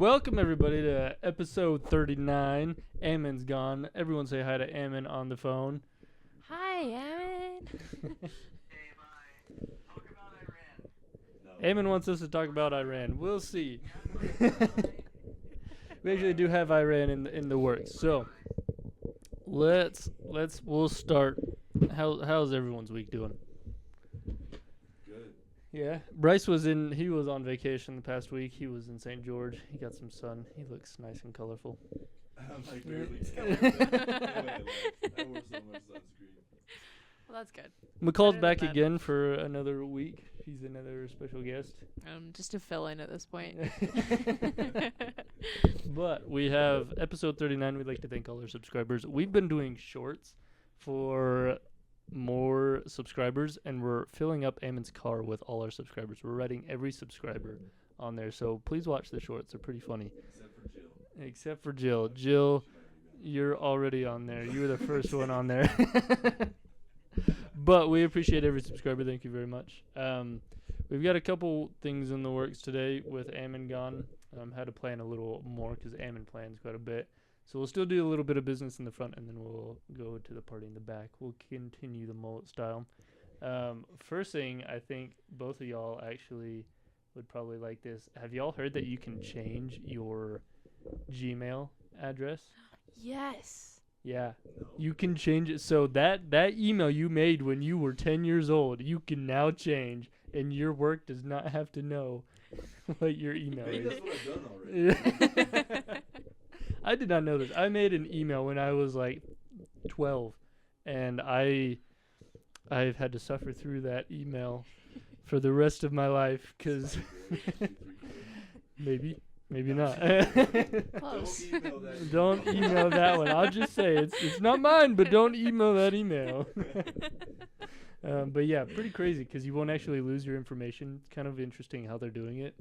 Welcome everybody to episode 39. Ammon's gone. Everyone say hi to Ammon on the phone. Hi, Ammon. Hey, bye. Talk about Iran. No. Ammon wants us to talk about Iran. We'll see. We actually do have Iran in the works. So we'll start. How's everyone's week doing? Good. Yeah, Bryce was on vacation the past week. He was in St. George. He got some sun. He looks nice and colorful. I'm like barely I wore so much sunscreen. Well, that's good. McCall's Better than back bad. again for another week. He's another special guest. Just to fill in at this point. But we have episode 39. We'd like to thank all our subscribers. We've been doing shorts for more subscribers, and we're filling up Ammon's car with all our subscribers. We're writing every subscriber on there, so please watch the shorts. They're pretty funny. Except for Jill. Jill, you're already on there. You were the first one on there. But we appreciate every subscriber. Thank you very much. We've got a couple things in the works today with Ammon gone. Had to plan a little more because Ammon plans quite a bit. So we'll still do a little bit of business in the front, and then we'll go to the party in the back. We'll continue the mullet style. First thing, I think both of y'all actually would probably like this. Have y'all heard that you can change your Gmail address? Yes. Yeah. No. You can change it. So that email you made when you were 10 years old, you can now change, and your work does not have to know what your email Maybe is. that's what I've done already. I did not know this. I made an email when I was like 12, and I've had to suffer through that email for the rest of my life because maybe not. Close. Don't email that one. I'll just say it's not mine, but don't email that email. But yeah, pretty crazy because you won't actually lose your information. It's kind of interesting how they're doing it.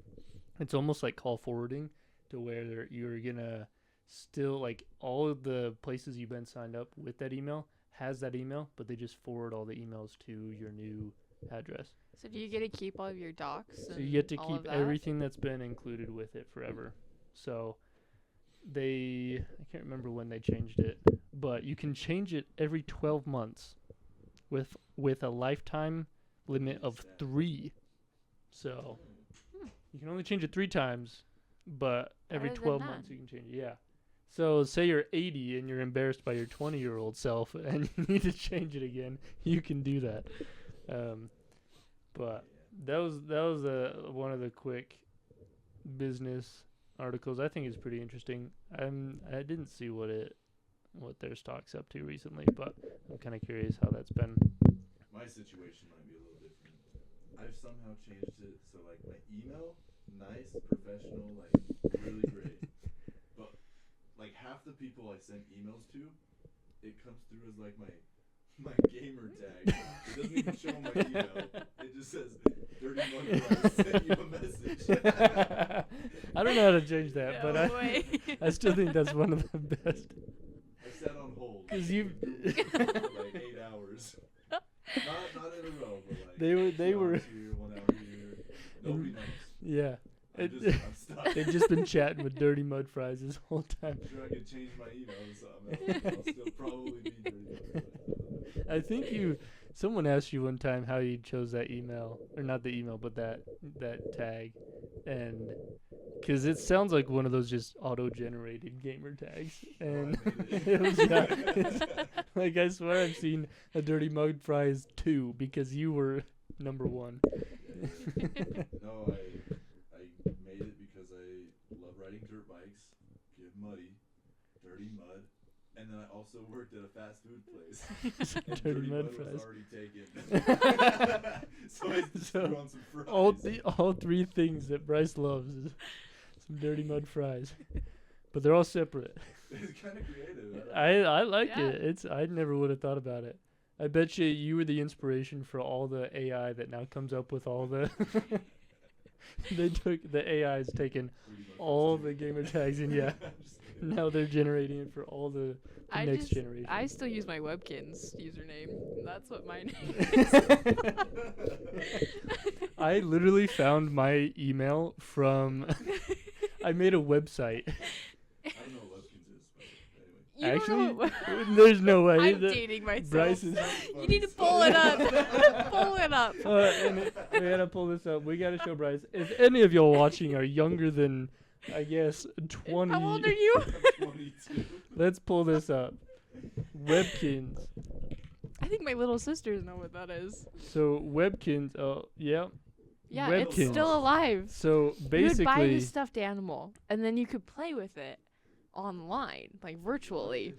It's almost like call forwarding to where you're gonna still, like, all of the places you've been signed up with that email has that email, but they just forward all the emails to your new address. So do you get to keep all of your docs? So you get to all keep of that? everything that's been included with it forever. So I can't remember when they changed it, but you can change it every 12 months with a lifetime limit of 3. So you can only change it 3 times, but every Better than 12 none. months you can change it. Yeah. So say you're 80 and you're embarrassed by your 20-year-old self and you need to change it again, you can do that. But that was one of the quick business articles. I think it's pretty interesting. I didn't see what their stock's up to recently, but I'm kind of curious how that's been. My situation might be a little different. I've somehow changed it so like my email, nice, professional, like really great. But like half the people I send emails to, it comes through as like my gamer tag. It doesn't even show my email. It just says Dirty Money I sent you a message. I don't know how to change that, but No way. I still think that's one of the best. I sat on hold. 'Cause you- for like 8 hours. Not in a row, but like They 2 were hours here, 1 hour here. Nobody knows. yeah. I'm stuck. They've just been chatting with Dirty Mud Fries this whole time. I'm sure I could change my email to something else. I'll still probably be dirty. I think someone asked you one time how you chose that email, or not the email, but that tag, and because it sounds like one of those just auto-generated gamer tags, and it was not. Like, I swear I've seen a Dirty Mud Fries 2 because you were number 1. No, I made it because I love riding dirt bikes, get muddy, dirty mud, and then I also worked at a fast food place. And Dirty Mud was Fries. already taken. So I just threw on some fries. All 3 things that Bryce loves is some Dirty Mud Fries, but they're all separate. It's kind of creative. I like Yeah. it. I never would have thought about it. I bet you were the inspiration for all the AI that now comes up with all the. The AI's taken all the gamer tags, and yeah, now they're generating it for all the next generation. I still use my Webkins username. That's what my name is. I literally found my email from I made a website. I don't know what Webkins is, but anyway. You don't know Actually, what- there's no way. I'm that dating myself. Bryce is. You need to pull it up. Pull it up. We gotta pull this up. We gotta show Bryce. If any of y'all watching are younger than, I guess, 20. How old are you? 22. Let's pull this up. Webkins. I think my little sisters know what that is. So Webkins. Oh yeah. Yeah, Webkins. it's still alive. So You would buy basically, this stuffed animal, and then you could play with it online, like virtually.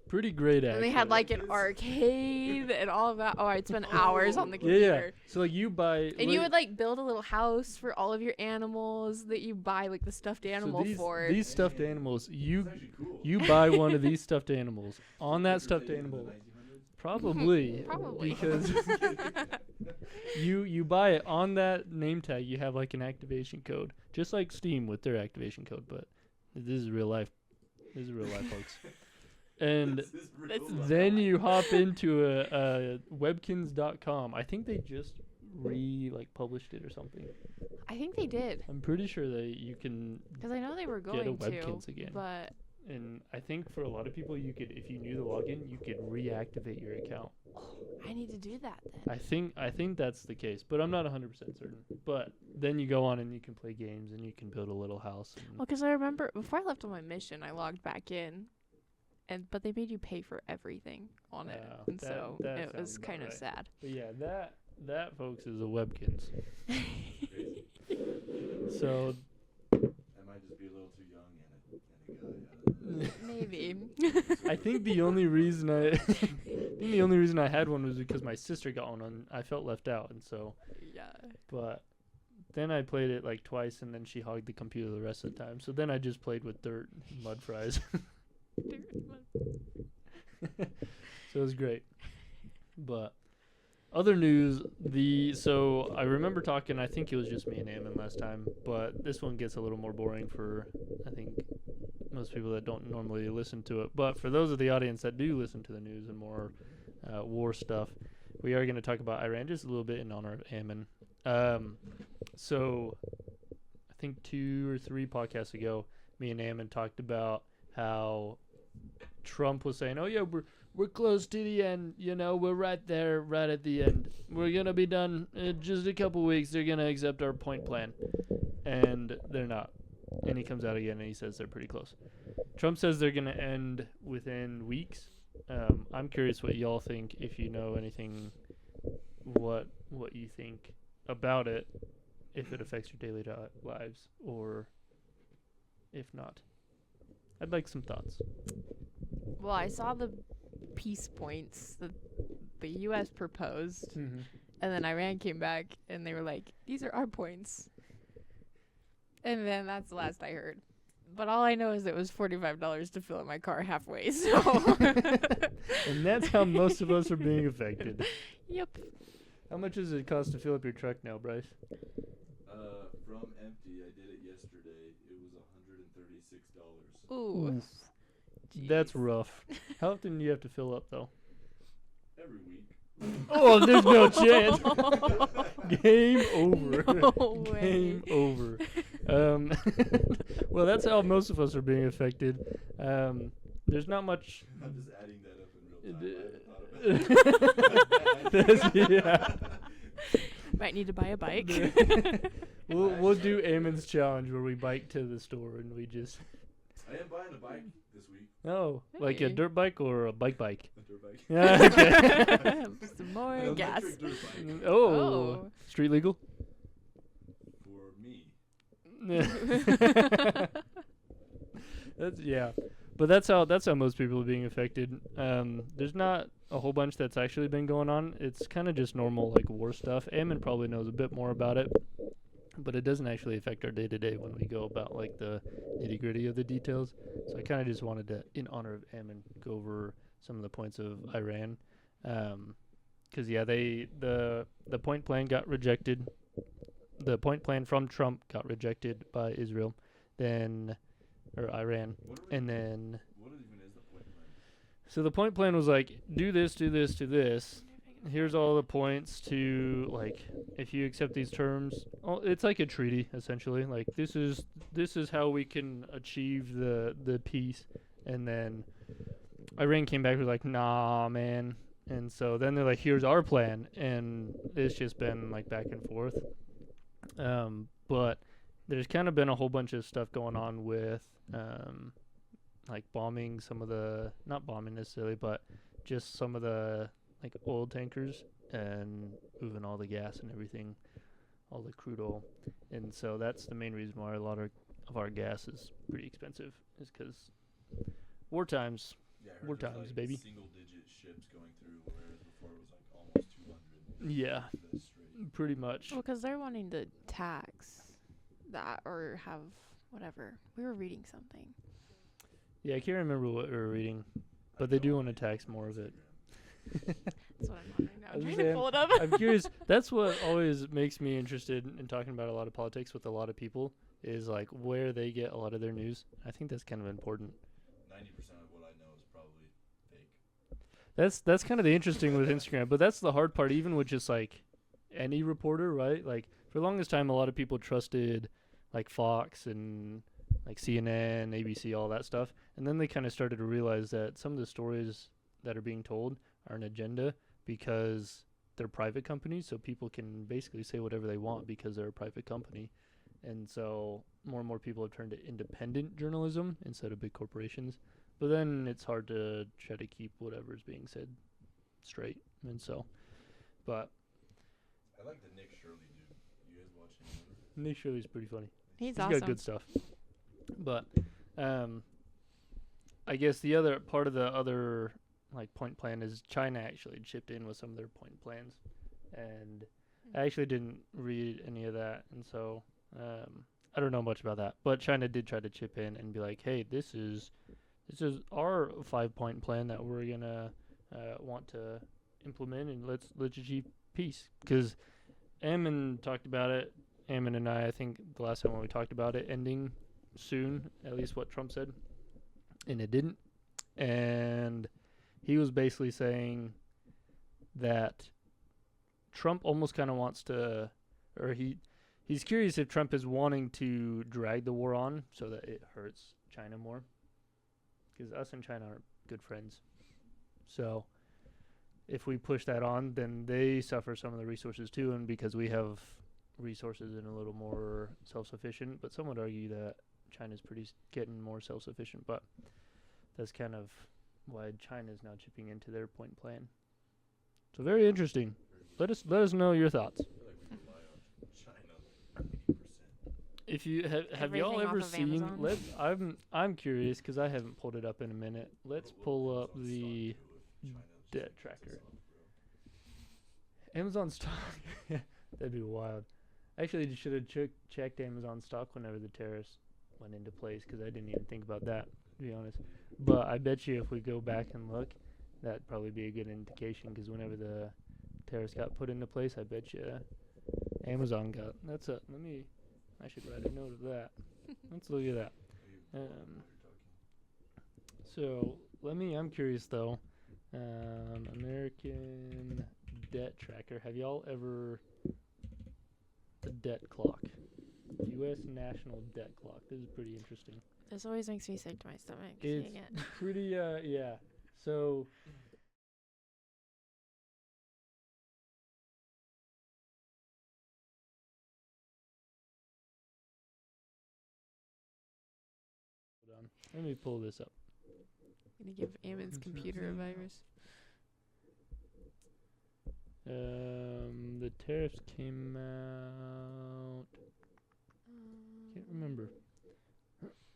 pretty great And actually. they had like an arcade and all of that. Oh, I'd spend hours on the Yeah, computer. yeah. So like you buy. And you would like build a little house for all of your animals that you buy like the stuffed animal for. These stuffed animals, It's actually cool. you buy one of these stuffed animals. On that stuffed Interface in the animal, 1900s? probably, Probably. because you buy it on that name tag. You have like an activation code, just like Steam with their activation code. But this is real life. This is real life, folks. And This is real That's- life. then you hop into a webkins.com. I think they just published it or something. I think they did, I'm pretty sure that you can because I know they were get a going to. Webkins again. But And I think for a lot of people, you could, if you knew the login, you could reactivate your account. I need to do that then. I think that's the case, but I'm not 100% certain. But then you go on and you can play games and you can build a little house. And Well, because I remember before I left on my mission, I logged back in, but they made you pay for everything on it, Oh, and that- so that it was sounds about kind of right. sad. but yeah, that folks is a Webkins. Crazy. So I might just be a little too young and a guy. I don't know. Maybe. I think the only reason I had one was because my sister got one and I felt left out, and so. Yeah. But then I played it like twice, and then she hogged the computer the rest of the time. So then I just played with dirt and mud fries. So it was great. But other news, so I remember talking, I think it was just me and Ammon last time, but this one gets a little more boring for, I think, most people that don't normally listen to it. But for those of the audience that do listen to the news and more war stuff, we are going to talk about Iran just a little bit in honor of Ammon. So I think 2 or 3 podcasts ago, me and Ammon talked about how Trump was saying, "Oh yeah, we're close to the end. You know, we're right there, right at the end. We're gonna be done in just a couple weeks. They're gonna accept our point plan," and they're not. And he comes out again and he says they're pretty close. Trump says they're gonna end within weeks. I'm curious what y'all think. If you know anything, what you think about it, if it affects your daily lives, or if not. I'd like some thoughts. Well, I saw the peace points that the U.S. proposed, Mm-hmm. and then Iran came back and they were like, "These are our points." And then that's the last I heard. But all I know is it was $45 to fill up my car halfway. So. And that's how most of us are being affected. Yep. How much does it cost to fill up your truck now, Bryce? From empty, I did it yesterday. It was $136. Ooh. That's Jeez. rough. How often do you have to fill up, though? Every week. Oh, there's no chance. Game over. No Game way. over. Well, that's how most of us are being affected. There's not much. I'm just adding that up in real time. I haven't thought about it. Yeah. Might need to buy a bike. We'll do Ammon's challenge where we bike to the store and we just. I am buying a bike this week. Oh, like a Hey. dirt bike or a bike? A dirt bike. Yeah, okay. Some more An gas. electric dirt bike Oh, Oh. street legal? for me. That's but that's how most people are being affected. There's not a whole bunch that's actually been going on. It's kind of just normal like war stuff. Ammon probably knows a bit more about it, but it doesn't actually affect our day to day when we go about like the nitty gritty of the details. So I kind of just wanted to, in honor of Ammon, go over some of the points of Iran, because the point plan got rejected. The point plan from Trump got rejected by Israel, or Iran, and then. What even is the point plan? So the point plan was like, do this, do this, do this, here's all the points to, like, if you accept these terms, it's like a treaty essentially. Like, this is how we can achieve the peace. And then Iran came back with like, nah, man. And so then they're like, here's our plan, and it's just been like back and forth. But there's kind of been a whole bunch of stuff going on with like bombing some of the, not bombing necessarily, but just some of the like oil tankers and moving all the gas and everything, all the crude oil. And so that's the main reason why a lot of our gas is pretty expensive, is because war times. Yeah, I heard War there's, times, like, baby. single-digit ships going through, whereas before it was like almost 200. Yeah, That's straight. pretty much. Well, because they're wanting to tax that or have whatever. We were reading something. Yeah, I can't remember what we were reading, but I they do know want to on tax more of it. That's what I'm on right now. I I'm was trying saying, to pull it up. I'm curious. That's what always makes me interested in talking about a lot of politics with a lot of people, is like where they get a lot of their news. I think that's kind of important. 90% of what I know is probably fake. That's kind of the interesting with Instagram, but that's the hard part, even with just like any reporter, right? Like for the longest time, a lot of people trusted like Fox and like CNN, ABC, all that stuff, and then they kind of started to realize that some of the stories that are being told are an agenda because they're private companies, so people can basically say whatever they want because they're a private company. And so more and more people have turned to independent journalism instead of big corporations. But then it's hard to try to keep whatever's being said straight. And so, but I like the Nick Shirley dude. You guys watch him? Ever? Nick Shirley's pretty funny. He's He's awesome. got good stuff. But I guess the other part of the other like point plan is China actually chipped in with some of their point plans, and I actually didn't read any of that, and so I don't know much about that. But China did try to chip in and be like, "Hey, this is our 5-point plan that we're gonna want to implement, and let's achieve peace." Because Ammon talked about it. Ammon and I think the last time when we talked about it ending soon, at least what Trump said, and it didn't. And he was basically saying that Trump almost kind of wants to, or he's curious if Trump is wanting to drag the war on so that it hurts China more, because us and China aren't good friends. So if we push that on, then they suffer some of the resources too, and because we have resources and a little more self-sufficient, but some would argue that China's getting more self-sufficient, but that's kind of why China's now chipping into their point plan. So very interesting. Let us know your thoughts. I feel like we rely on China 80%. If you have y'all Everything ever off of seen? Amazon? I'm curious because I haven't pulled it up in a minute. Let's pull up the debt tracker. Amazon stock. That'd be wild. Actually, you should have checked Amazon stock whenever the tariffs went into place, because I didn't even think about that, to be honest. But I bet you if we go back and look, that'd probably be a good indication, because whenever the tariffs got put into place, I bet you Amazon got. I should write a note of that. Let's look at that. So I'm curious though. American debt tracker. Have y'all ever the debt clock? U.S. national debt clock. This is pretty interesting. This always makes me sick to my stomach. It's seeing it. pretty yeah. So hold on. Let me pull this up. I'm gonna give Ammon's computer a virus. The tariffs came out. Can't remember.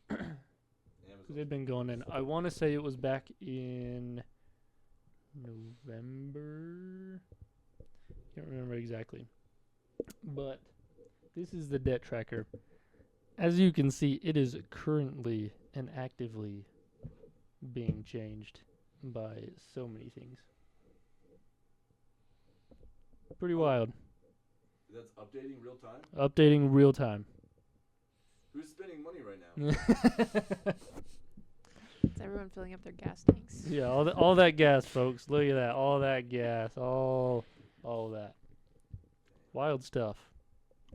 Because they've been going in. I want to say it was back in November. Can't remember exactly. But this is the debt tracker. As you can see, it is currently and actively being changed by so many things. Pretty wild. That's updating real time? Updating real time. Who's spending money right now? Is everyone filling up their gas tanks? Yeah, all that gas, folks. Look at that. All that gas. All that. Wild stuff.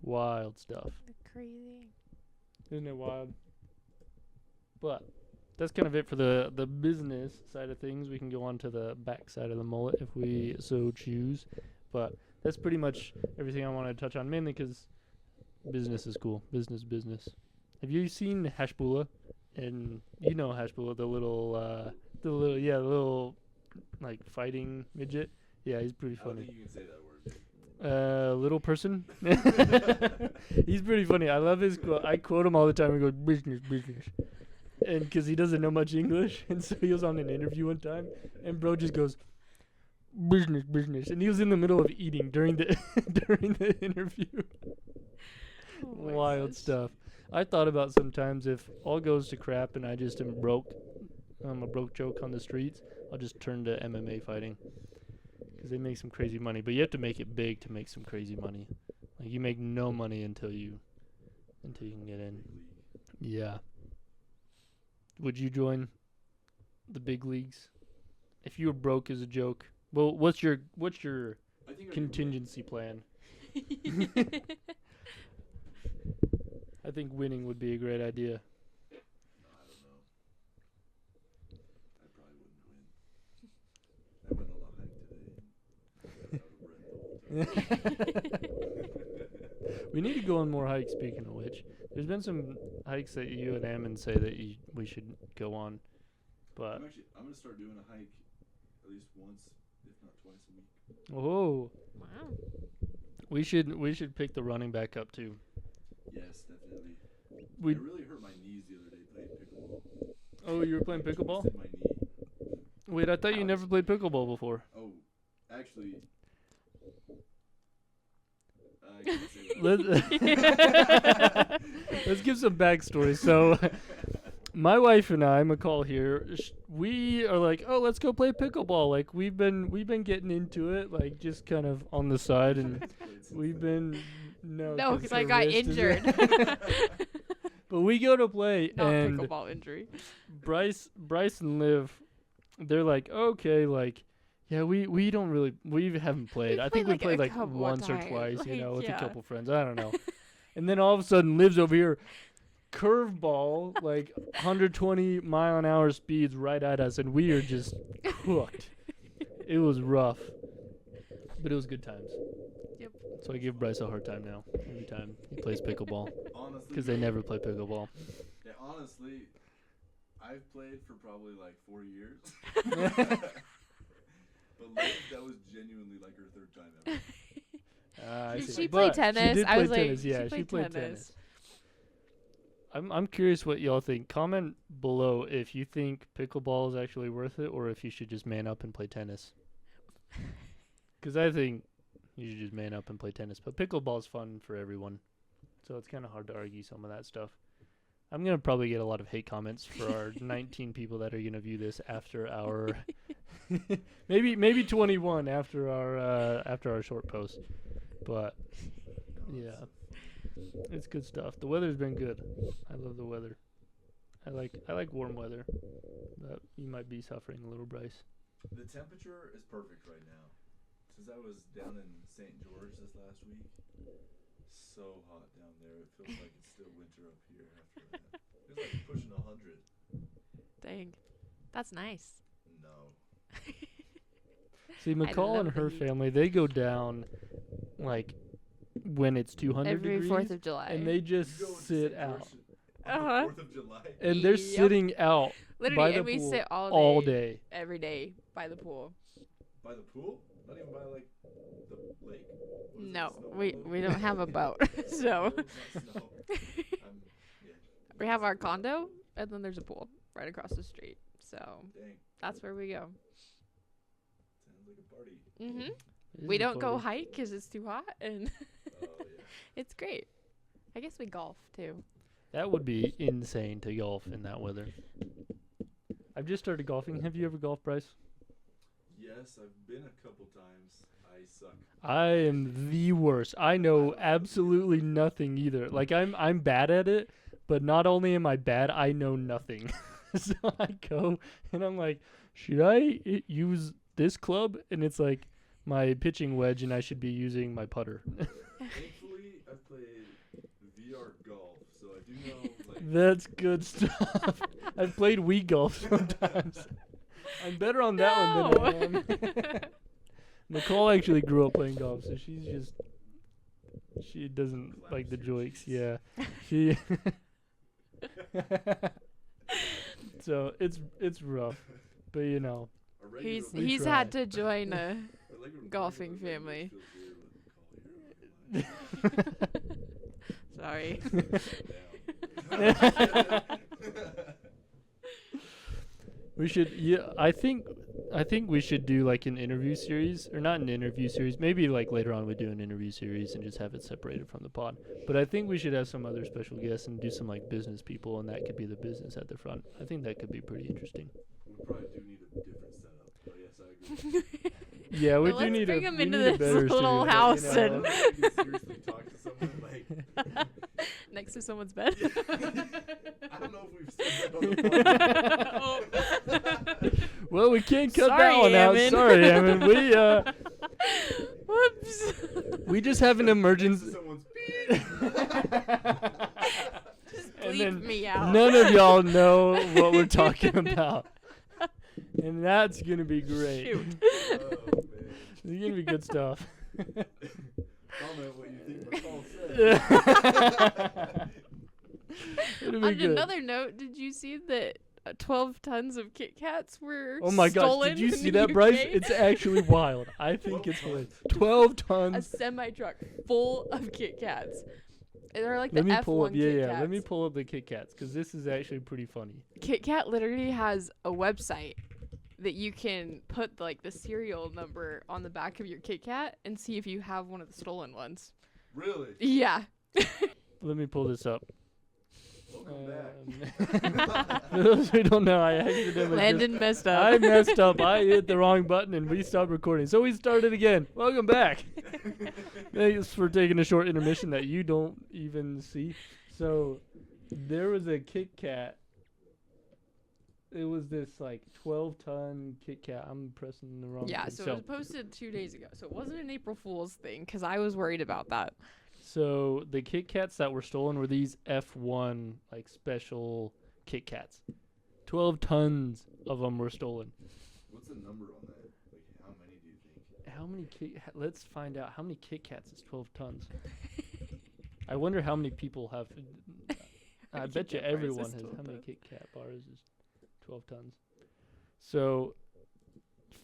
Wild stuff. Crazy. Isn't it wild? But that's kind of it for the business side of things. We can go on to the back side of the mullet if we so choose. But that's pretty much everything I wanted to touch on, mainly because business is cool. Business. Have you seen Hashbula? And you know Hashbula, the little like fighting midget. Yeah, he's pretty I don't funny. think you can say that word. Little person. He's pretty funny. I love his quote. I quote him all the time. He goes, business. And because he doesn't know much English. And so he was on an interview one time. And bro just goes, business. And he was in the middle of eating during the during the interview. Oh my Wild gosh. stuff. I thought about sometimes if all goes to crap and I just am broke, I'm a broke joke on the streets, I'll just turn to MMA fighting. Because they make some crazy money. But you have to make it big to make some crazy money. Like, you make no money until you can get in. Yeah. Would you join the big leagues? If you were broke as a joke. Well, what's your I think I could contingency plan? I think winning would be a great idea. No, I don't know. I probably wouldn't win. I went on a hike today. We need to go on more hikes, speaking of which. There's been some hikes that you and Ammon say that we should go on. But I'm gonna start doing a hike at least once, if not twice a week. oh, Wow. we should pick the running back up too. Yes, definitely. We I really hurt my knees the other day playing pickleball. Oh, you were playing pickleball? Twisted my knee. Wait, I thought you never played pickleball before. Oh, actually, I can't say that. Let's give some backstory. So, my wife and I, McCall here, we are like, oh, let's go play pickleball. Like we've been getting into it, like just kind of on the side, and we've been No, because her I got wrist is- injured. But we go to play, Not and pickleball injury. Bryce and Liv, they're like, okay, like, yeah, we don't really, we haven't played. I think we played, played like, a like couple once or times, twice, like, with yeah. a couple friends. I don't know. And then all of a sudden, Liv's over here, curveball, like 120 mile an hour speeds right at us, and we are just cooked. It was rough, but it was good times. Yep. So I give Bryce a hard time now every time he plays pickleball Honestly, because they never play pickleball. Yeah, honestly, I've played for probably like 4 years. But Liv, that was genuinely like her third time ever. I Did see. she play But tennis? She did I was play like, tennis. Yeah, she played tennis. I'm curious what y'all think. Comment below if you think pickleball is actually worth it, or if you should just man up and play tennis. Because I think you should just man up and play tennis. But pickleball is fun for everyone, so it's kind of hard to argue some of that stuff. I'm gonna probably get a lot of hate comments for our 19 people that are gonna view this after our maybe 21 after our short post. But yeah, it's good stuff. The weather's been good. I love the weather. I like warm weather, but you might be suffering a little, Bryce. The temperature is perfect right now. Since I was down in St. George this last week, so hot down there. It feels like it's still winter up here after that. It was like pushing 100. Dang. That's nice. No. See, McCall and love the her heat. family, they go down like when it's 200 Every degrees, 4th of July. and they just You go to sit St. out. George on Uh-huh. the 4th of July. And they're Yep. sitting out Literally, by the and we pool sit all all day, day. every day by the pool. By the pool? Not even by like the lake? What is it, No, snow we polo? we don't have a boat, so No, it's not snow. Yeah. we have our condo, and then there's a pool right across the street. So Dang. that's where we go. Sounds like a party. Mhm. It We is a don't go party. hike because it's too hot, and Oh, yeah. it's great. I guess we golf too. That would be insane to golf in that weather. I've just started golfing. Have you ever golfed, Bryce? Yes, I've been a couple times. I suck. I am the worst. I know absolutely nothing either. Like I'm bad at it, but not only am I bad, I know nothing. So I go and I'm like, should I use this club? And it's like my pitching wedge, and I should be using my putter. Thankfully, I played VR golf, so I do know, like... That's good stuff. I've played Wii golf sometimes. I'm better on that one than I am. Nicole actually grew up playing golf, so she doesn't like the joints. Yeah, she. So it's rough, but you know. He's had to join a golfing family. Sorry. We should, I think we should do like an interview series, or not an interview series. Maybe like later on we do an interview series and just have it separated from the pod. But I think we should have some other special guests and do some like business people, and that could be the business at the front. I think that could be pretty interesting. We probably do need a different setup, but yes, I agree. Yeah, we But do let's need bring a him we into need a this better little studio, house you know. and- I can seriously talk to someone, like... Next to someone's bed. I don't know if we've said that on the podcast. Well, we can't cut Sorry, that one out. Ammon. Sorry, Ammon. Whoops. We just have an emergency. Someone's Just And bleep then me out. None of y'all know what we're talking about. And that's going to be great. Shoot. Oh, man. It's going to be good stuff. Comment what you think McCall said. It'll be On good. another note, did you see that 12 tons of Kit Kats were Oh my gosh, stolen did you in see the that, UK? Bryce? It's actually wild. I think it's hilarious. 12 A tons. semi-truck full of Kit Kats. They're like Let the me F1 pull up. Yeah, Kit yeah. Kats. Let me pull up the Kit Kats because this is actually pretty funny. Kit Kat literally has a website that you can put like the serial number on the back of your Kit Kat and see if you have one of the stolen ones. Really? Yeah. Let me pull this up. Welcome back. For those who don't know, I accidentally Landon messed up. I messed up. I hit the wrong button and we stopped recording. So we started again. Welcome back. Thanks for taking a short intermission that you don't even see. So there was a Kit Kat. It was this like 12-ton Kit Kat. I'm pressing the wrong Yeah, thing. so it was posted 2 days ago. So it wasn't an April Fool's thing because I was worried about that. So the Kit Kats that were stolen were these F1 like special Kit Kats. 12 tons of them were stolen. What's the number on that? Like, how many do you think? How many let's find out how many Kit Kats is 12 tons. I wonder how many people have. I Kit bet you Kat bars everyone is has. 12 How many tons. Kit Kat bars is 12 tons? So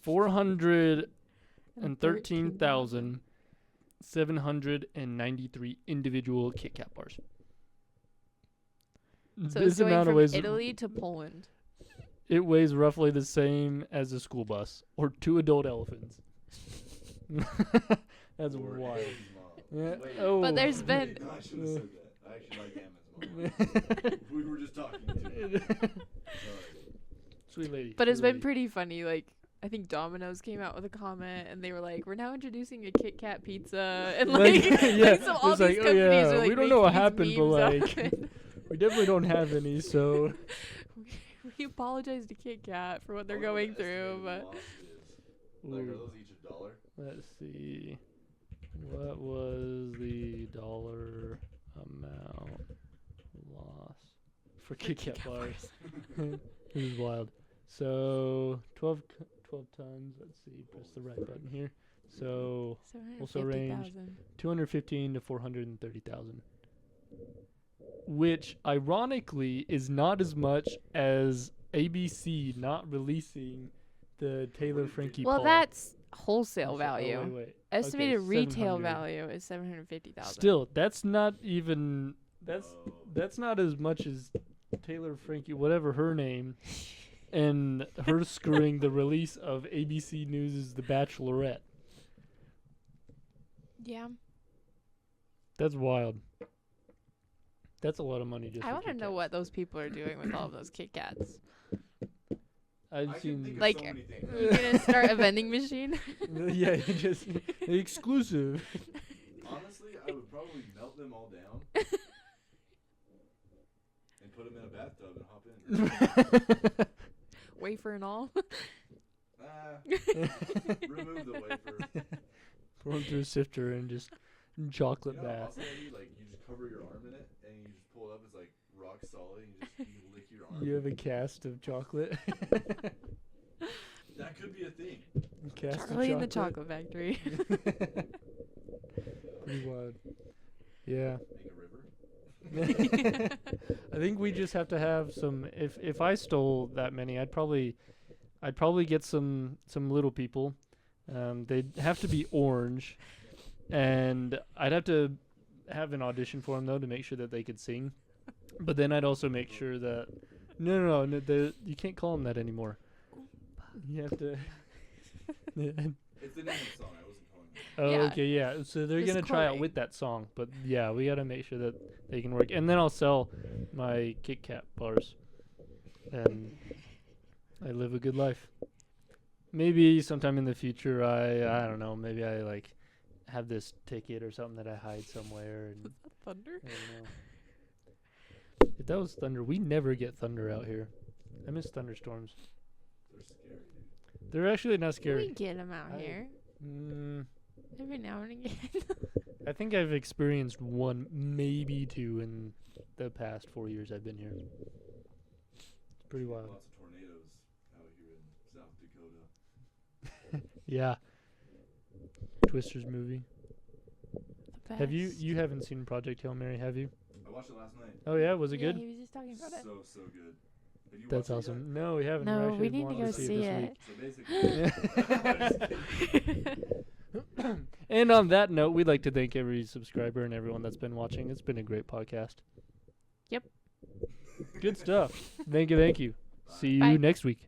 413,793 individual Kit Kat bars. So it's going from Italy to Poland. It weighs roughly the same as a school bus or 2 adult elephants. That's Or wild. Ammon's mom. Yeah. Wait, Oh. But there's been- wait, no, I should have said that. I actually like Ammon's mom. We were just talking to her. Sorry. Sweet lady. But it's sweet been lady. pretty funny. Like, I think Domino's came out with a comment, and they were like, "We're now introducing a Kit Kat pizza," and like, yeah, like, so all it's these like, oh companies yeah, are like, we don't know what making happened, but these memes like, of it. we definitely don't have any. So we apologize to Kit Kat for what they're I wonder going what the through, estimated but loss is. Like, are Ooh, those each $1? let's see, what was the dollar amount loss for Kit Kat bars? This is wild. So 12 tons. Let's see. Press the right button here. So also range 215 to 430,000, which ironically is not as much as ABC not releasing the Taylor Frankie Well, Paul. that's wholesale Oh, value. wait. Estimated Okay, retail 700. value is 750,000. Still, that's not even. Oh. That's not as much as Taylor Frankie, whatever her name, and her screwing the release of ABC News' The Bachelorette. Yeah, That's wild. That's a lot of money just I for want to Kit know Kats. what those people are doing with all of those Kit Kats. I've I can seen. think of Like, so many things. You gonna start a vending machine? Yeah, you just the exclusive. Honestly, I would probably melt them all down and put them in a bathtub and hop in. wafer and all. Remove the wafer. Pour them through a sifter and just chocolate You know, bath. also, like you just cover your arm in it and you just pull it up. It's like rock solid. And you lick your arm. You have a cast of chocolate. That could be a thing. Cast of Charlie in the Chocolate Factory. Pretty wild. Yeah. Make a river. I think we just have to have some. If I stole that many, I'd probably get some little people. They'd have to be orange, and I'd have to have an audition for them though to make sure that they could sing. But then I'd also make sure that no, you can't call them that anymore. You have to. It's the name of the song. I wasn't calling it. Oh, Yeah. okay, yeah. So they're Just gonna try out Chloe. with that song, but yeah, we gotta make sure that they can work, and then I'll sell my Kit Kat bars, and I live a good life. Maybe sometime in the future, I don't know. Maybe I like have this ticket or something that I hide somewhere, and Thunder? I don't know. If that was thunder, we never get thunder out here. I miss thunderstorms. They're scary, dude. They're actually not We scary. get them out I- here Mm, every now and again. I think I've experienced one, maybe two in the past 4 years I've been here. It's pretty wild. Lots of tornadoes out here in South Dakota. Yeah. Twisters movie. The Have you best. haven't seen Project Hail Mary, have you? I watched it last night. Oh yeah, was it Yeah, good? he was just talking about it. So good. Have you That's watched it awesome. No, we haven't. No, actually we need to wanted go see see it it. So basically, And on that note, we'd like to thank every subscriber and everyone that's been watching. It's been a great podcast. Yep. Good stuff. Thank you. See you Bye. next week.